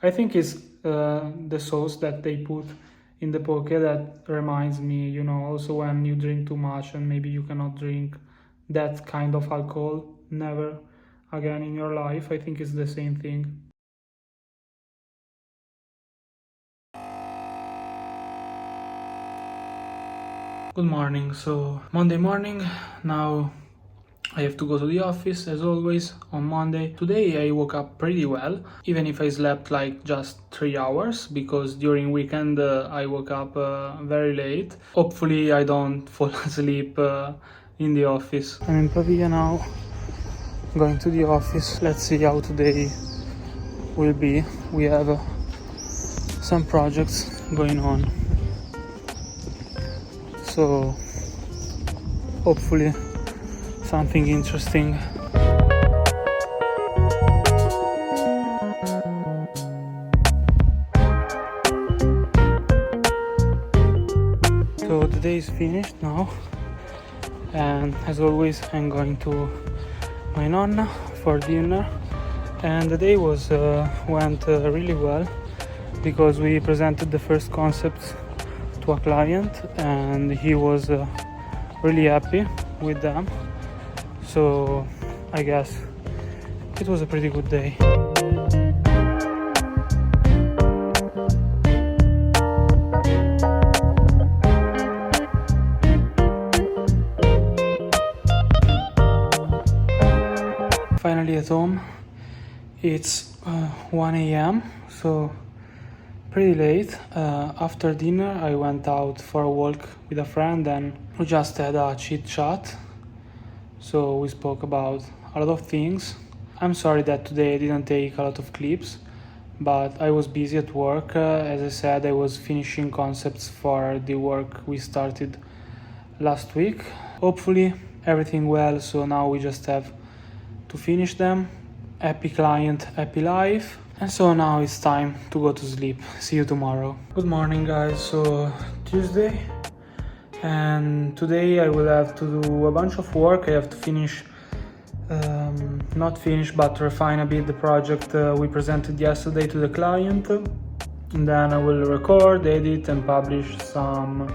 I think it's the sauce that they put in the poke that reminds me, you know, also when you drink too much and maybe you cannot drink that kind of alcohol never again in your life. I think it's the same thing. Good morning. So Monday morning, now I have to go to the office as always on Monday. Today I woke up pretty well, even if I slept like just 3 hours, because during weekend I woke up very late. Hopefully I don't fall asleep in the office. I'm in Pavia now, going to the office. Let's see how today will be. We have some projects going on, so hopefully something interesting. So the day is finished now, and as always I'm going to my nonna for dinner, and the day went really well because we presented the first concepts to a client and he was really happy with them. So I guess it was a pretty good day. Finally at home. It's 1 a.m. so pretty late. After dinner I went out for a walk with a friend and we just had a chit chat. So we spoke about a lot of things. I'm sorry that today I didn't take a lot of clips, but I was busy at work. As I said, I was finishing concepts for the work we started last week. Hopefully everything well, so now we just have to finish them. Happy client, happy life. And so now it's time to go to sleep. See you tomorrow. Good morning guys. So Tuesday, and today I will have to do a bunch of work. I have to finish, not finish, but refine a bit the project we presented yesterday to the client. And then I will record, edit and publish some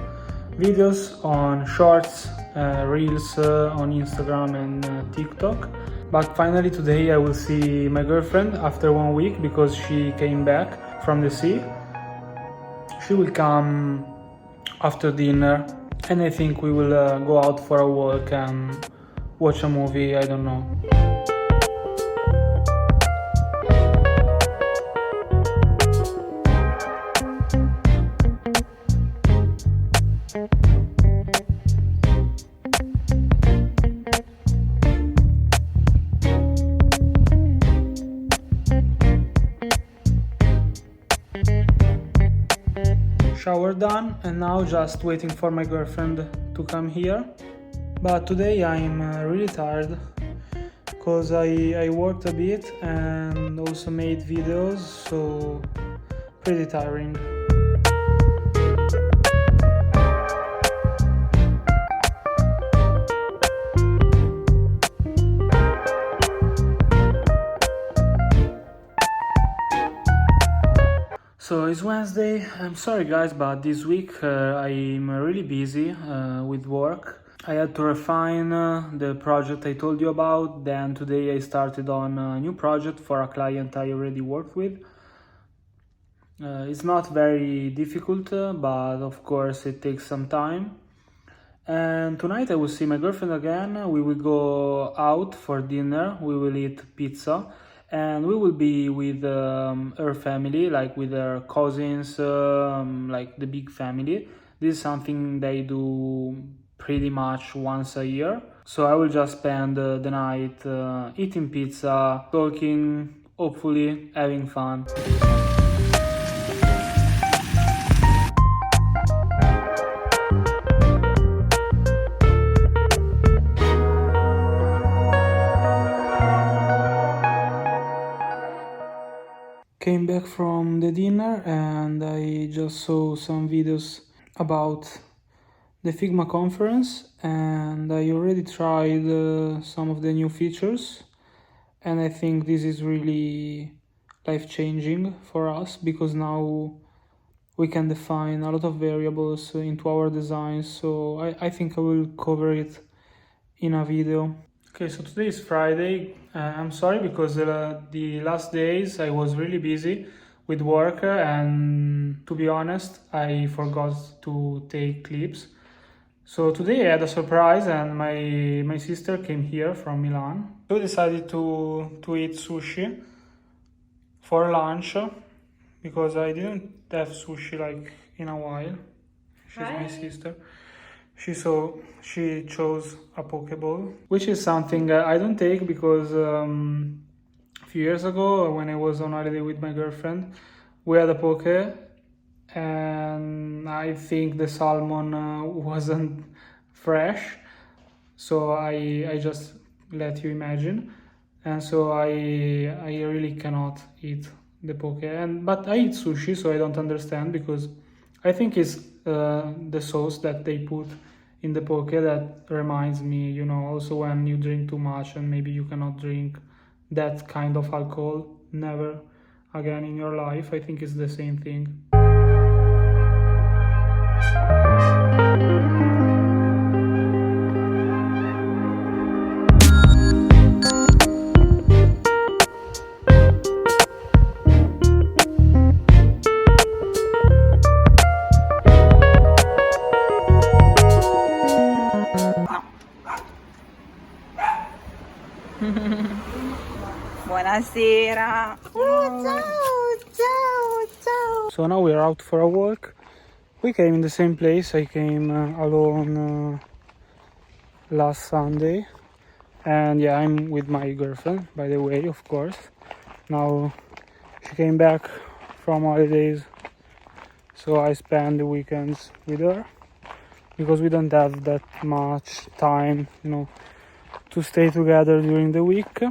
videos on shorts, reels on Instagram and TikTok. But finally today I will see my girlfriend after 1 week because she came back from the sea. She will come after dinner and I think we will go out for a walk and watch a movie, I don't know. Shower done and now just waiting for my girlfriend to come here. But today I'm really tired because I worked a bit and also made videos, so pretty tiring. So it's Wednesday. I'm sorry guys, but this week I'm really busy with work. I had to refine the project I told you about. Then today I started on a new project for a client I already worked with. It's not very difficult, but of course it takes some time. And tonight I will see my girlfriend again. We will go out for dinner. We will eat pizza. And we will be with her family, like with her cousins, like the big family. This is something they do pretty much once a year. So I will just spend the night eating pizza, talking, hopefully having fun. Came back from the dinner and I just saw some videos about the Figma conference and I already tried some of the new features and I think this is really life-changing for us, because now we can define a lot of variables into our designs. So I think I will cover it in a video. Okay, so today is Friday. I'm sorry because the last days I was really busy with work, and to be honest, I forgot to take clips. So today I had a surprise, and my sister came here from Milan. So we decided to eat sushi for lunch, because I didn't have sushi like in a while. She's my sister. She chose a Pokeball, which is something I don't take, because a few years ago, when I was on holiday with my girlfriend, we had a Poke, and I think the salmon wasn't fresh, so I just let you imagine, and so I really cannot eat the Poke, but I eat sushi, so I don't understand, because I think it's the sauce that they put in the Poke that reminds me, you know, also when you drink too much and maybe you cannot drink that kind of alcohol never again in your life. I think it's the same thing. Buonasera. Oh, ciao. So now we're out for a walk. We came in the same place. I came alone last Sunday, and yeah, I'm with my girlfriend, by the way, of course. Now she came back from holidays, so I spend the weekends with her, because we don't have that much time, you know, to stay together during the week.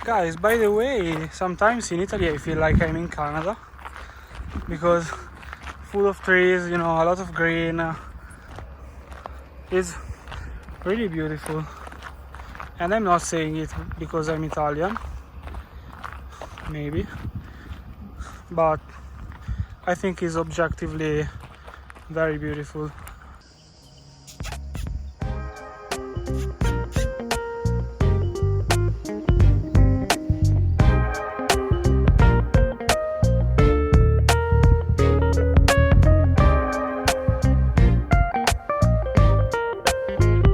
Guys, by the way, sometimes in Italy I feel like I'm in Canada, because full of trees, you know, a lot of green. It's really beautiful. And I'm not saying it because I'm Italian, maybe, but I think it's objectively very beautiful.